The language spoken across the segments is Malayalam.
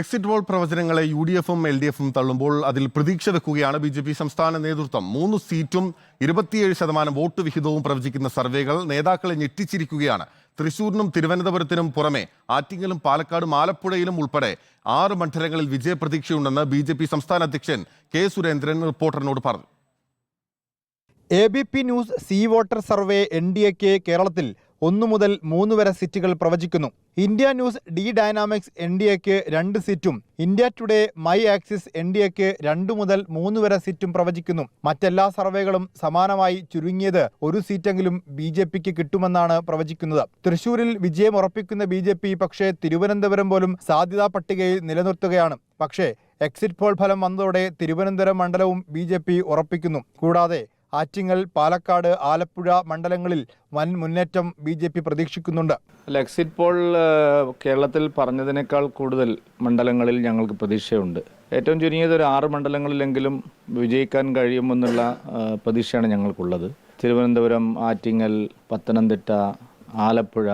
എക്സിറ്റ് പോൾ പ്രവചനങ്ങളെ UDF-ഉം LDF-ഉം തള്ളുമ്പോൾ അതിൽ പ്രതീക്ഷ വെക്കുകയാണ് BJP സംസ്ഥാന നേതൃത്വം. 3 സീറ്റും 27% വോട്ട് വിഹിതവും പ്രവചിക്കുന്ന സർവേകൾ നേതാക്കളെ ഞെട്ടിച്ചിരിക്കുകയാണ്. തൃശൂരിനും തിരുവനന്തപുരത്തിനും പുറമെ ആറ്റിങ്ങലും പാലക്കാടും ആലപ്പുഴയിലും ഉൾപ്പെടെ 6 മണ്ഡലങ്ങളിൽ വിജയപ്രതീക്ഷയുണ്ടെന്ന് BJP സംസ്ഥാന അധ്യക്ഷൻ K. സുരേന്ദ്രൻ റിപ്പോർട്ടറിനോട് പറഞ്ഞു. ABP news C voter survey NDAക്ക് കേരളത്തിൽ 1 മുതൽ 3 വരെ സീറ്റുകൾ പ്രവചിക്കുന്നു. ഇന്ത്യ ന്യൂസ് ഡി ഡൈനാമിക്സ് NDAക്ക് 2 സീറ്റും ഇന്ത്യ ടുഡേ മൈ ആക്സിസ് NDAക്ക് 2 മുതൽ 3 വരെ സീറ്റും പ്രവചിക്കുന്നു. മറ്റെല്ലാ സർവേകളും സമാനമായി ചുരുങ്ങിയത് 1 സീറ്റെങ്കിലും BJPക്ക് കിട്ടുമെന്നാണ് പ്രവചിക്കുന്നത്. തൃശൂരിൽ വിജയം ഉറപ്പിക്കുന്ന BJP പക്ഷേ തിരുവനന്തപുരം പോലും സാധ്യതാ പട്ടികയിൽ നിലനിർത്തുകയാണ്. പക്ഷേ എക്സിറ്റ് പോൾ ഫലം വന്നതോടെ തിരുവനന്തപുരം മണ്ഡലവും BJP ഉറപ്പിക്കുന്നു. കൂടാതെ ആറ്റിങ്ങൽ, പാലക്കാട്, ആലപ്പുഴ മണ്ഡലങ്ങളിൽ വൻ മുന്നേറ്റം BJP പ്രതീക്ഷിക്കുന്നുണ്ട്. എക്സിറ്റ് പോൾ കേരളത്തിൽ പറഞ്ഞതിനേക്കാൾ കൂടുതൽ മണ്ഡലങ്ങളിൽ ഞങ്ങൾക്ക് പ്രതീക്ഷയുണ്ട്. ഏറ്റവും ചുരുങ്ങിയത് ഒരു 6 മണ്ഡലങ്ങളിലെങ്കിലും വിജയിക്കാൻ കഴിയുമെന്നുള്ള പ്രതീക്ഷയാണ് ഞങ്ങൾക്കുള്ളത്. തിരുവനന്തപുരം, ആറ്റിങ്ങൽ, പത്തനംതിട്ട, ആലപ്പുഴ,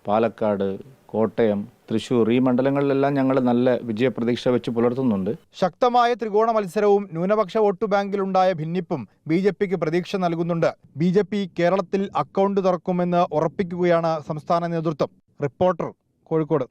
പാലക്കാട്, കോട്ടയം, തൃശൂർ ഈ മണ്ഡലങ്ങളിലെല്ലാം ഞങ്ങൾ നല്ല വിജയപ്രതീക്ഷ വെച്ച് പുലർത്തുന്നുണ്ട്. ശക്തമായ ത്രികോണ മത്സരവും ന്യൂനപക്ഷ വോട്ട് ബാങ്കിലുണ്ടായ ഭിന്നിപ്പും BJPക്ക് പ്രതീക്ഷ നൽകുന്നുണ്ട്. BJP കേരളത്തിൽ അക്കൗണ്ട് തുറക്കുമെന്ന് ഉറപ്പിക്കുകയാണ് സംസ്ഥാന നേതൃത്വം. റിപ്പോർട്ടർ, കോഴിക്കോട്.